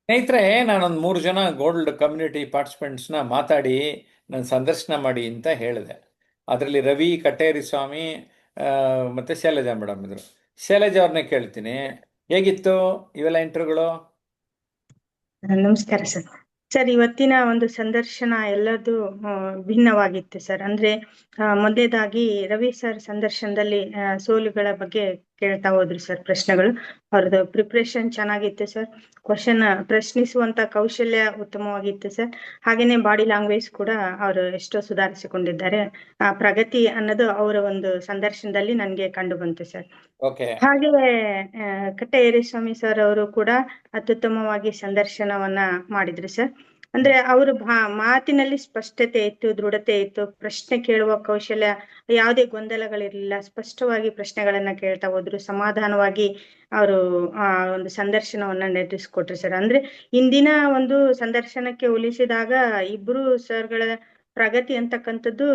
ಸ್ನೇಹಿತರೆ, ನಾನೊಂದು 3 ಜನ ಗೋಲ್ಡ್ ಕಮ್ಯುನಿಟಿ ಪಾರ್ಟಿಸಿಪೆಂಟ್ಸ್ನ ಮಾತಾಡಿ ನಾನು ಸಂದರ್ಶನ ಮಾಡಿ ಅಂತ ಹೇಳಿದೆ. ಅದರಲ್ಲಿ ರವಿ ಕಟ್ಟೇರಿ ಸ್ವಾಮಿ ಮತ್ತು ಶೈಲಜಾ ಮೇಡಮ್ ಇದ್ರು. ಶೈಲಜಾ ಅವ್ರನ್ನೇ ಕೇಳ್ತೀನಿ, ಹೇಗಿತ್ತು ಇವೆಲ್ಲ ಇಂಟರ್ವ್ಯೂಗಳು? ನಮಸ್ಕಾರ ಸರ್. ಸರ್, ಇವತ್ತಿನ ಒಂದು ಸಂದರ್ಶನ ಎಲ್ಲದೂ ಭಿನ್ನವಾಗಿತ್ತು ಸರ್. ಅಂದ್ರೆ ಮೊದಲೇದಾಗಿ ರವಿ ಸರ್ ಸಂದರ್ಶನದಲ್ಲಿ ಸೋಲುಗಳ ಬಗ್ಗೆ ಕೇಳ್ತಾ ಹೋದ್ರು ಸರ್. ಪ್ರಶ್ನೆಗಳು ಅವ್ರದ್ದು ಪ್ರಿಪ್ರೇಷನ್ ಚೆನ್ನಾಗಿತ್ತು ಸರ್. ಕ್ವಶನ್ ಪ್ರಶ್ನಿಸುವಂತ ಕೌಶಲ್ಯ ಉತ್ತಮವಾಗಿತ್ತು ಸರ್. ಹಾಗೇನೆ ಬಾಡಿ ಲ್ಯಾಂಗ್ವೇಜ್ ಕೂಡ ಅವರು ಎಷ್ಟೋ ಸುಧಾರಿಸಿಕೊಂಡಿದ್ದಾರೆ. ಪ್ರಗತಿ ಅನ್ನೋದು ಅವರ ಒಂದು ಸಂದರ್ಶನದಲ್ಲಿ ನನಗೆ ಕಂಡು ಬಂತು ಸರ್. ಓಕೆ. ಹಾಗೆ ಕಟ್ಟೆ ಏರಿಸ್ವಾಮಿ ಸರ್ ಅವರು ಕೂಡ ಅತ್ಯುತ್ತಮವಾಗಿ ಸಂದರ್ಶನವನ್ನ ಮಾಡಿದ್ರು ಸರ್. ಅಂದ್ರೆ ಅವರು ಮಾತಿನಲ್ಲಿ ಸ್ಪಷ್ಟತೆ ಇತ್ತು, ದೃಢತೆ ಇತ್ತು, ಪ್ರಶ್ನೆ ಕೇಳುವ ಕೌಶಲ್ಯ, ಯಾವುದೇ ಗೊಂದಲಗಳಿರ್ಲಿಲ್ಲ, ಸ್ಪಷ್ಟವಾಗಿ ಪ್ರಶ್ನೆಗಳನ್ನ ಕೇಳ್ತಾ ಹೋದ್ರು, ಸಮಾಧಾನವಾಗಿ ಅವರು ಒಂದು ಸಂದರ್ಶನವನ್ನ ನಡೆಸ್ಕೊಟ್ರು ಸರ್. ಅಂದ್ರೆ ಇಂದಿನ ಒಂದು ಸಂದರ್ಶನಕ್ಕೆ ಹೋಲಿಸಿದಾಗ ಇಬ್ರು ಸರ್ಗಳ ಪ್ರಗತಿ ಅಂತಕ್ಕಂಥದ್ದು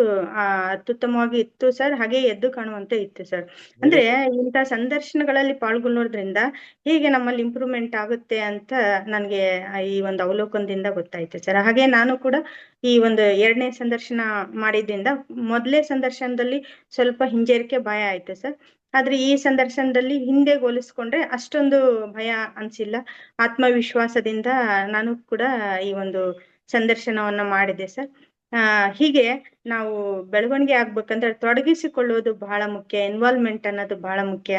ಅತ್ಯುತ್ತಮವಾಗಿ ಇತ್ತು ಸರ್. ಹಾಗೆ ಎದ್ದು ಕಾಣುವಂತೆ ಇತ್ತು ಸರ್. ಅಂದ್ರೆ ಇಂಥ ಸಂದರ್ಶನಗಳಲ್ಲಿ ಪಾಲ್ಗೊಳ್ಳೋದ್ರಿಂದ ಹೇಗೆ ನಮ್ಮಲ್ಲಿ ಇಂಪ್ರೂವ್ಮೆಂಟ್ ಆಗುತ್ತೆ ಅಂತ ನನ್ಗೆ ಈ ಒಂದು ಅವಲೋಕನದಿಂದ ಗೊತ್ತಾಯ್ತು ಸರ್. ಹಾಗೆ ನಾನು ಕೂಡ ಈ ಒಂದು 2ನೇ ಸಂದರ್ಶನ ಮಾಡಿದ್ರಿಂದ ಮೊದಲೇ ಸಂದರ್ಶನದಲ್ಲಿ ಸ್ವಲ್ಪ ಹಿಂಜರಿಕೆ ಭಯ ಆಯ್ತು ಸರ್. ಆದ್ರೆ ಈ ಸಂದರ್ಶನದಲ್ಲಿ ಹಿಂದೆ ಹೋಲಿಸ್ಕೊಂಡ್ರೆ ಅಷ್ಟೊಂದು ಭಯ ಅನ್ಸಿಲ್ಲ. ಆತ್ಮವಿಶ್ವಾಸದಿಂದ ನಾನು ಕೂಡ ಈ ಒಂದು ಸಂದರ್ಶನವನ್ನ ಮಾಡಿದೆ ಸರ್. ಹೀಗೆ ನಾವು ಬೆಳವಣಿಗೆ ಆಗ್ಬೇಕಂದ್ರೆ ತೊಡಗಿಸಿಕೊಳ್ಳುವುದು ಬಹಳ ಮುಖ್ಯ, ಇನ್ವಾಲ್ವ್ಮೆಂಟ್ ಅನ್ನೋದು ಬಹಳ ಮುಖ್ಯ.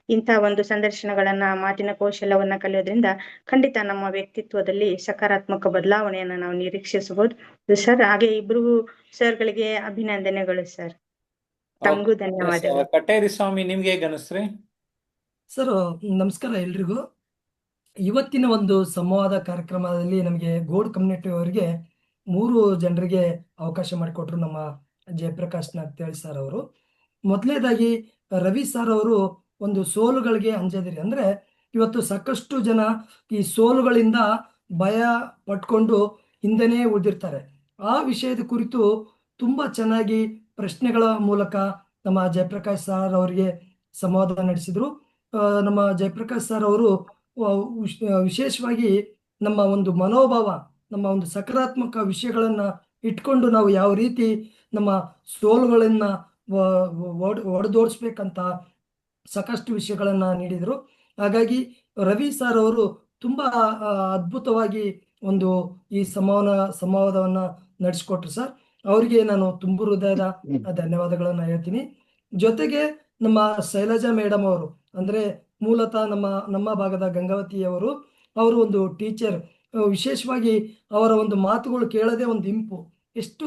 ಇಂಥ ಒಂದು ಸಂದರ್ಶನಗಳನ್ನ, ಮಾತಿನ ಕೌಶಲ್ಯವನ್ನ ಕಲಿಯೋದ್ರಿಂದ ಖಂಡಿತ ನಮ್ಮ ವ್ಯಕ್ತಿತ್ವದಲ್ಲಿ ಸಕಾರಾತ್ಮಕ ಬದಲಾವಣೆಯನ್ನ ನಾವು ನಿರೀಕ್ಷಿಸಬಹುದು ಸರ್. ಹಾಗೆ ಇಬ್ರು ಸರ್ಗಳಿಗೆ ಅಭಿನಂದನೆಗಳು ಸರ್. ತಮಗೂ ಧನ್ಯವಾದಗಳು. ಕಟ್ಟೇರಿ ಸ್ವಾಮಿ, ನಿಮ್ಗೆ ಹೇಗೆ ಅನಿಸ್ತ್ರಿ? ಸರ್, ನಮಸ್ಕಾರ ಎಲ್ರಿಗೂ. ಇವತ್ತಿನ ಒಂದು ಸಂವಾದ ಕಾರ್ಯಕ್ರಮದಲ್ಲಿ ನಮಗೆ ಗೋಲ್ಡ್ ಕಮ್ಯುನಿಟಿ ಅವರಿಗೆ 3 ಜನರಿಗೆ ಅವಕಾಶ ಮಾಡಿಕೊಟ್ರು ನಮ್ಮ ಜಯಪ್ರಕಾಶ್ ನಾಗ್ತೇಳ್ ಸರ್ ಅವರು. ಮೊದಲನೇದಾಗಿ ರವಿ ಸರ್ ಅವರು ಒಂದು ಸೋಲುಗಳಿಗೆ ಅಂಜದಿರಿ. ಅಂದ್ರೆ ಇವತ್ತು ಸಾಕಷ್ಟು ಜನ ಈ ಸೋಲುಗಳಿಂದ ಭಯ ಪಟ್ಕೊಂಡು ಹಿಂದೆನೇ ಉಳಿದಿರ್ತಾರೆ. ಆ ವಿಷಯದ ಕುರಿತು ತುಂಬಾ ಚೆನ್ನಾಗಿ ಪ್ರಶ್ನೆಗಳ ಮೂಲಕ ನಮ್ಮ ಜಯಪ್ರಕಾಶ್ ಸರ್ ಅವರಿಗೆ ಸಂವಾದ ನಡೆಸಿದ್ರು. ನಮ್ಮ ಜಯಪ್ರಕಾಶ್ ಸರ್ ಅವರು ವಿಶೇಷವಾಗಿ ನಮ್ಮ ಒಂದು ಮನೋಭಾವ, ನಮ್ಮ ಒಂದು ಸಕಾರಾತ್ಮಕ ವಿಷಯಗಳನ್ನ ಇಟ್ಕೊಂಡು ನಾವು ಯಾವ ರೀತಿ ನಮ್ಮ ಸೋಲುಗಳನ್ನ ಒಡೆದೋಡಿಸ್ಬೇಕಂತ ಸಾಕಷ್ಟು ವಿಷಯಗಳನ್ನ ನೀಡಿದರು. ಹಾಗಾಗಿ ರವಿ ಸರ್ ಅವರು ತುಂಬಾ ಅದ್ಭುತವಾಗಿ ಒಂದು ಈ ಸಂವಾದವನ್ನ ನಡೆಸಿಕೊಟ್ರು ಸರ್. ಅವರಿಗೆ ನಾನು ತುಂಬು ಹೃದಯದ ಧನ್ಯವಾದಗಳನ್ನ ಹೇಳ್ತೀನಿ. ಜೊತೆಗೆ ನಮ್ಮ ಶೈಲಜಾ ಮೇಡಮ್ ಅವರು, ಅಂದ್ರೆ ಮೂಲತಃ ನಮ್ಮ ಭಾಗದ ಗಂಗಾವತಿಯವರು, ಅವರು ಒಂದು ಟೀಚರ್. ವಿಶೇಷವಾಗಿ ಅವರ ಒಂದು ಮಾತುಗಳು ಕೇಳದೆ ಒಂದು ಇಂಪು, ಎಷ್ಟು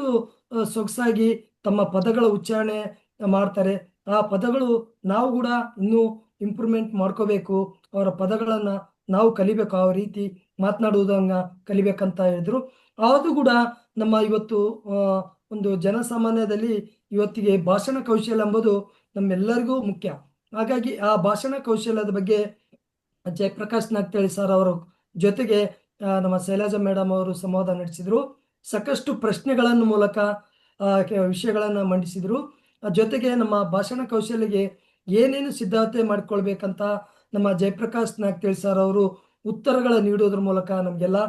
ಸೊಗಸಾಗಿ ತಮ್ಮ ಪದಗಳ ಉಚ್ಚಾರಣೆ ಮಾಡ್ತಾರೆ. ಆ ಪದಗಳು ನಾವು ಕೂಡ ಇನ್ನೂ ಇಂಪ್ರೂವ್ಮೆಂಟ್ ಮಾಡ್ಕೋಬೇಕು, ಅವರ ಪದಗಳನ್ನ ನಾವು ಕಲಿಬೇಕು, ಆ ರೀತಿ ಮಾತನಾಡುವುದನ್ನ ಕಲಿಬೇಕಂತ ಹೇಳಿದ್ರು. ಅದು ಕೂಡ ನಮ್ಮ ಇವತ್ತು ಒಂದು ಜನಸಾಮಾನ್ಯದಲ್ಲಿ ಇವತ್ತಿಗೆ ಭಾಷಣ ಕೌಶಲ್ಯ ಎಂಬುದು ನಮ್ಮೆಲ್ಲರಿಗೂ ಮುಖ್ಯ. ಹಾಗಾಗಿ ಆ ಭಾಷಣ ಕೌಶಲ್ಯದ ಬಗ್ಗೆ ಜಯಪ್ರಕಾಶ್ ನಾಗ್ತೇಳಿ ಸರ್ ಅವರ ಜೊತೆಗೆ ನಮ್ಮ ಶೈಲಜಾ ಮೇಡಮ್ ಅವರು ಸಂವಾದ ನಡೆಸಿದ್ರು. ಸಾಕಷ್ಟು ಪ್ರಶ್ನೆಗಳನ್ನು ಮೂಲಕ ವಿಷಯಗಳನ್ನ ಮಂಡಿಸಿದ್ರು. ಜೊತೆಗೆ ನಮ್ಮ ಭಾಷಣ ಕೌಶಲ್ಯಗೆ ಏನೇನು ಸಿದ್ಧತೆ ಮಾಡ್ಕೊಳ್ಬೇಕಂತ ನಮ್ಮ ಜಯಪ್ರಕಾಶ್ ನಾಗ್ತೇಳಿ ಸರ್ ಅವರು ಉತ್ತರಗಳ ನೀಡೋದ್ರ ಮೂಲಕ ನಮ್ಗೆಲ್ಲ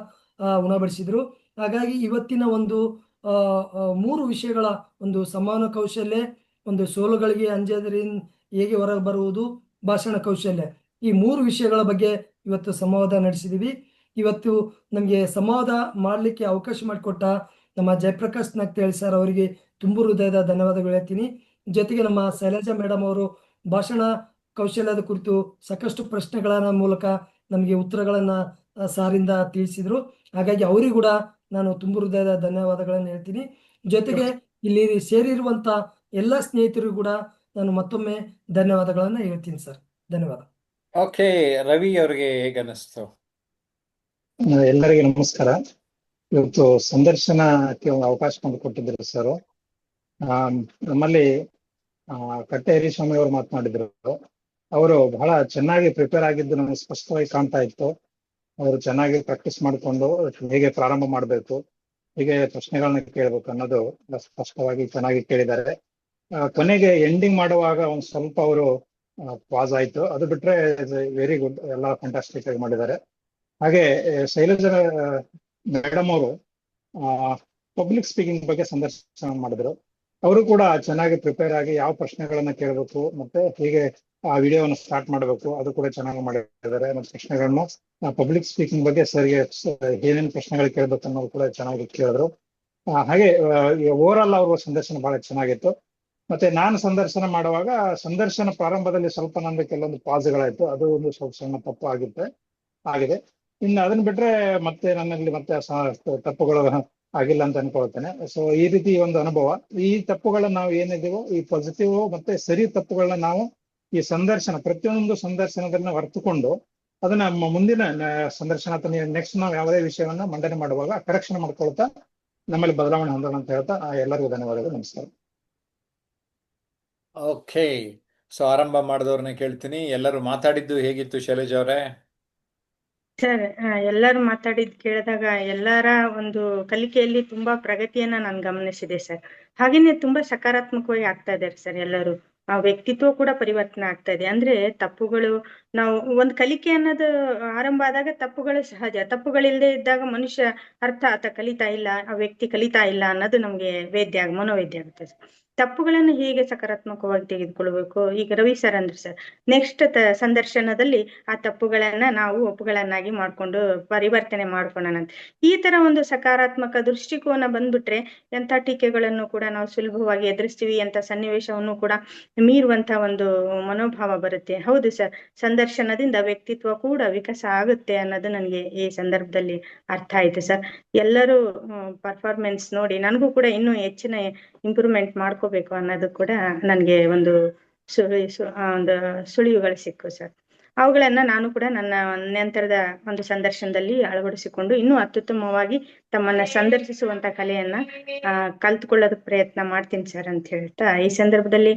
ಉಣಬಡಿಸಿದ್ರು. ಹಾಗಾಗಿ ಇವತ್ತಿನ ಒಂದು 3 ವಿಷಯಗಳ ಒಂದು ಸಂವಹನ ಕೌಶಲ್ಯ, ಒಂದು ಸೋಲುಗಳಿಗೆ ಅಂಜದ್ರಿಂದ ಹೇಗೆ ಹೊರಗೆ ಬರುವುದು, ಭಾಷಣ ಕೌಶಲ್ಯ, ಈ 3 ವಿಷಯಗಳ ಬಗ್ಗೆ ಇವತ್ತು ಸಂವಾದ ನಡೆಸಿದೀವಿ. ಇವತ್ತು ನಮಗೆ ಸಂವಾದ ಮಾಡಲಿಕ್ಕೆ ಅವಕಾಶ ಮಾಡಿಕೊಟ್ಟ ನಮ್ಮ ಜಯಪ್ರಕಾಶ್ ನಾಗ್ತೇಳಿ ಸರ್ ಅವರಿಗೆ ತುಂಬು ಹೃದಯದ ಧನ್ಯವಾದಗಳು ಹೇಳ್ತೀನಿ. ಜೊತೆಗೆ ನಮ್ಮ ಶೈಲಜಾ ಮೇಡಮ್ ಅವರು ಭಾಷಣ ಕೌಶಲ್ಯದ ಕುರಿತು ಸಾಕಷ್ಟು ಪ್ರಶ್ನೆಗಳ ಮೂಲಕ ನಮಗೆ ಉತ್ತರಗಳನ್ನ ಸಾರಿಂದ ತಿಳಿಸಿದ್ರು. ಹಾಗಾಗಿ ಅವರಿಗೂ ಕೂಡ ನಾನು ತುಂಬು ಹೃದಯದ ಧನ್ಯವಾದಗಳನ್ನು ಹೇಳ್ತೀನಿ. ಜೊತೆಗೆ ಇಲ್ಲಿ ಸೇರಿರುವಂತ ಎಲ್ಲ ಸ್ನೇಹಿತರಿಗೂ ಕೂಡ ನಾನು ಮತ್ತೊಮ್ಮೆ ಧನ್ಯವಾದಗಳನ್ನ ಹೇಳ್ತೀನಿ ಸರ್. ಧನ್ಯವಾದ. ಓಕೆ, ರವಿ ಅವರಿಗೆ ಹೇಗೆ ಅನಿಸ್ತು? ಎಲ್ಲರಿಗೂ ನಮಸ್ಕಾರ. ಇವತ್ತು ಸಂದರ್ಶನಕ್ಕೆ ಅವಕಾಶ ಮಾಡಿಕೊಟ್ಟಿದ್ರು ಸರ್. ನಮ್ಮಲ್ಲಿ ಕಟ್ಟೇರಿ ಸ್ವಾಮಿ ಅವರು ಮಾತನಾಡಿದ್ರು. ಅವರು ಬಹಳ ಚೆನ್ನಾಗಿ ಪ್ರಿಪೇರ್ ಆಗಿದ್ದು ನಮಗೆ ಸ್ಪಷ್ಟವಾಗಿ ಕಾಣ್ತಾ ಇತ್ತು. ಅವರು ಚೆನ್ನಾಗಿ ಪ್ರಾಕ್ಟೀಸ್ ಮಾಡಿಕೊಂಡು ಹೇಗೆ ಪ್ರಾರಂಭ ಮಾಡಬೇಕು, ಹೇಗೆ ಪ್ರಶ್ನೆಗಳನ್ನ ಕೇಳಬೇಕು ಅನ್ನೋದು ಸ್ಪಷ್ಟವಾಗಿ ಚೆನ್ನಾಗಿ ಕೇಳಿದ್ದಾರೆ. ಕೊನೆಗೆ ಎಂಡಿಂಗ್ ಮಾಡುವಾಗ ಒಂದ್ ಸ್ವಲ್ಪ ಅವರು ಪಾಸ್ ಆಯ್ತು. ಅದು ಬಿಟ್ರೆ ವೆರಿ ಗುಡ್, ಎಲ್ಲ ಫ್ಯಾಂಟಾಸ್ಟಿಕ್ ಆಗಿ ಮಾಡಿದ್ದಾರೆ. ಹಾಗೆ ಶೈಲಜಾ ಮೇಡಮ್ ಅವರು ಪಬ್ಲಿಕ್ ಸ್ಪೀಕಿಂಗ್ ಬಗ್ಗೆ ಸಂದರ್ಶನ ಮಾಡಿದ್ರು. ಅವರು ಕೂಡ ಚೆನ್ನಾಗಿ ಪ್ರಿಪೇರ್ ಆಗಿ ಯಾವ ಪ್ರಶ್ನೆಗಳನ್ನ ಕೇಳಬೇಕು ಮತ್ತೆ ಹೇಗೆ ಆ ವಿಡಿಯೋವನ್ನು ಸ್ಟಾರ್ಟ್ ಮಾಡಬೇಕು ಅದು ಕೂಡ ಚೆನ್ನಾಗಿ ಮಾಡಿದ್ದಾರೆ. ಮತ್ತು ಪ್ರಶ್ನೆಗಳನ್ನು ಪಬ್ಲಿಕ್ ಸ್ಪೀಕಿಂಗ್ ಬಗ್ಗೆ ಸರ್ಗೆ ಏನೇನು ಪ್ರಶ್ನೆಗಳು ಕೇಳಬೇಕು ಅನ್ನೋದು ಕೂಡ ಚೆನ್ನಾಗಿ ಕೇಳಿದ್ರು. ಹಾಗೆ ಓವರ್ ಆಲ್ ಅವ್ರ ಸಂದರ್ಶನ ಬಹಳ ಚೆನ್ನಾಗಿತ್ತು. ಮತ್ತೆ ನಾನು ಸಂದರ್ಶನ ಮಾಡುವಾಗ ಸಂದರ್ಶನ ಪ್ರಾರಂಭದಲ್ಲಿ ಸ್ವಲ್ಪ ನಂದು ಕೆಲವೊಂದು ಪಾಸ್ಗಳಾಯ್ತು, ಅದು ಒಂದು ಸ್ವಲ್ಪ ಸಣ್ಣ ತಪ್ಪು ಆಗಿದೆ. ಇನ್ನು ಅದನ್ನ ಬಿಟ್ರೆ ಮತ್ತೆ ನನ್ನಲ್ಲಿ ಮತ್ತೆ ತಪ್ಪುಗಳು ಆಗಿಲ್ಲ ಅಂತ ಅನ್ಕೊಳ್ತೇನೆ. ಸೊ ಈ ರೀತಿ ಒಂದು ಅನುಭವ. ಈ ತಪ್ಪುಗಳನ್ನ ನಾವು ಏನಿದೆವೋ ಈ ಪಾಸಿಟಿವ್ ಮತ್ತೆ ಸರಿ ತಪ್ಪುಗಳನ್ನ ನಾವು ಈ ಪ್ರತಿಯೊಂದು ಸಂದರ್ಶನದಲ್ಲಿ ನಾವು ಅರ್ಥಕೊಂಡು ಅದನ್ನ ಮುಂದಿನ ಸಂದರ್ಶನ ಅಥವಾ ನೆಕ್ಸ್ಟ್ ನಾವು ಯಾವುದೇ ವಿಷಯವನ್ನ ಮಂಡನೆ ಮಾಡುವಾಗ ಕರೆಕ್ಷನ್ ಮಾಡ್ಕೊಳ್ತಾ ನಮ್ಮಲ್ಲಿ ಬದಲಾವಣೆ ಹೊಂದೋಣ ಅಂತ ಹೇಳ್ತಾ ಎಲ್ಲರಿಗೂ ಧನ್ಯವಾದಗಳು. ನಮಸ್ಕಾರ. ಓಕೆ, ಸೊ ಆರಂಭ ಮಾಡಿದವ್ರನ್ನ ಕೇಳ್ತೀನಿ. ಎಲ್ಲರೂ ಮಾತಾಡಿದ್ದು ಹೇಗಿತ್ತು ಶೈಲಜಾ ಅವರೇ? ಸರ್, ಎಲ್ಲರೂ ಮಾತಾಡಿದ್ ಕೇಳಿದಾಗ ಎಲ್ಲರ ಒಂದು ಕಲಿಕೆಯಲ್ಲಿ ತುಂಬಾ ಪ್ರಗತಿಯನ್ನ ನಾನು ಗಮನಿಸಿದೆ ಸರ್. ಹಾಗೇನೆ ತುಂಬಾ ಸಕಾರಾತ್ಮಕವಾಗಿ ಆಗ್ತಾ ಇದ್ದಾರೆ ಸರ್. ಎಲ್ಲರೂ ವ್ಯಕ್ತಿತ್ವ ಕೂಡ ಪರಿವರ್ತನೆ ಆಗ್ತಾ ಇದೆ. ಅಂದ್ರೆ ತಪ್ಪುಗಳು, ನಾವು ಒಂದು ಕಲಿಕೆ ಅನ್ನೋದು ಆರಂಭ ಆದಾಗ ತಪ್ಪುಗಳು ಸಹಜ. ತಪ್ಪುಗಳಿಲ್ಲದೆ ಇದ್ದಾಗ ಮನುಷ್ಯ ಆತ ಕಲಿತಾ ಇಲ್ಲ, ಆ ವ್ಯಕ್ತಿ ಕಲಿತಾ ಇಲ್ಲ ಅನ್ನೋದು ನಮ್ಗೆ ಮನೋವೇದ್ಯ ಆಗುತ್ತೆ ಸರ್. ತಪ್ಪುಗಳನ್ನು ಹೇಗೆ ಸಕಾರಾತ್ಮಕವಾಗಿ ತೆಗೆದುಕೊಳ್ಬೇಕು, ಈಗ ರವಿ ಸರ್ ಅಂದ್ರು ಸರ್, ನೆಕ್ಸ್ಟ್ ಸಂದರ್ಶನದಲ್ಲಿ ಆ ತಪ್ಪುಗಳನ್ನ ನಾವು ಒಪ್ಪುಗಳನ್ನಾಗಿ ಮಾಡ್ಕೊಂಡು ಪರಿವರ್ತನೆ ಮಾಡ್ಕೊಳ್ಳೋಣ ಅಂತ. ಈ ತರ ಒಂದು ಸಕಾರಾತ್ಮಕ ದೃಷ್ಟಿಕೋನ ಬಂದ್ಬಿಟ್ರೆ ಎಂಥ ಟೀಕೆಗಳನ್ನು ಕೂಡ ನಾವು ಸುಲಭವಾಗಿ ಎದುರಿಸ್ತೀವಿ, ಅಂತ ಸನ್ನಿವೇಶವನ್ನು ಕೂಡ ಮೀರುವಂತ ಒಂದು ಮನೋಭಾವ ಬರುತ್ತೆ. ಹೌದು ಸರ್, ಸಂದರ್ಶನದಿಂದ ವ್ಯಕ್ತಿತ್ವ ಕೂಡ ವಿಕಾಸ ಆಗುತ್ತೆ ಅನ್ನೋದು ನನಗೆ ಈ ಸಂದರ್ಭದಲ್ಲಿ ಅರ್ಥ ಆಯ್ತು ಸರ್. ಎಲ್ಲರೂ ಪರ್ಫಾರ್ಮೆನ್ಸ್ ನೋಡಿ ನನಗೂ ಕೂಡ ಇನ್ನೂ ಹೆಚ್ಚಿನ ಇಂಪ್ರೂವ್ಮೆಂಟ್ ಮಾಡ್ಕೋಬೇಕು ಅನ್ನೋದು ಕೂಡ ನನಗೆ ಒಂದು ಸುಳಿವುಗಳು ಸಿಕ್ಕು ಸರ್. ಅವುಗಳನ್ನ ನಾನು ಕೂಡ ನನ್ನ ನಂತರದ ಒಂದು ಸಂದರ್ಶನದಲ್ಲಿ ಅಳವಡಿಸಿಕೊಂಡು ಇನ್ನೂ ಅತ್ಯುತ್ತಮವಾಗಿ ತಮ್ಮನ್ನ ಸಂದರ್ಶಿಸುವಂತ ಕಲೆಯನ್ನ ಕಲ್ತ್ಕೊಳ್ಳೋದಕ್ಕೆ ಪ್ರಯತ್ನ ಮಾಡ್ತೀನಿ ಸರ್ ಅಂತ ಹೇಳ್ತಾ, ಈ ಸಂದರ್ಭದಲ್ಲಿ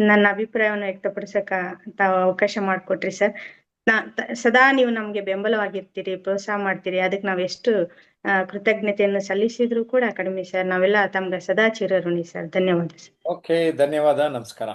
ನನ್ನ ಅಭಿಪ್ರಾಯವನ್ನು ವ್ಯಕ್ತಪಡಿಸಕ ತಾವು ಅವಕಾಶ ಮಾಡಿಕೊಟ್ರಿ ಸರ್. ಸದಾ ನೀವು ನಮ್ಗೆ ಬೆಂಬಲವಾಗಿರ್ತೀರಿ, ಪ್ರೋತ್ಸಾಹ ಮಾಡ್ತೀರಿ. ಅದಕ್ಕೆ ನಾವ್ ಎಷ್ಟು ಕೃತಜ್ಞತೆಯನ್ನು ಸಲ್ಲಿಸಿದ್ರು ಕೂಡ ಕಡಿಮೆ ಸರ್. ನಾವೆಲ್ಲ ತಮ್ಗೆ ಸದಾ ಚಿರಋಣಿ ಸರ್. ಧನ್ಯವಾದ ಸರ್. ಓಕೆ, ಧನ್ಯವಾದ, ನಮಸ್ಕಾರ.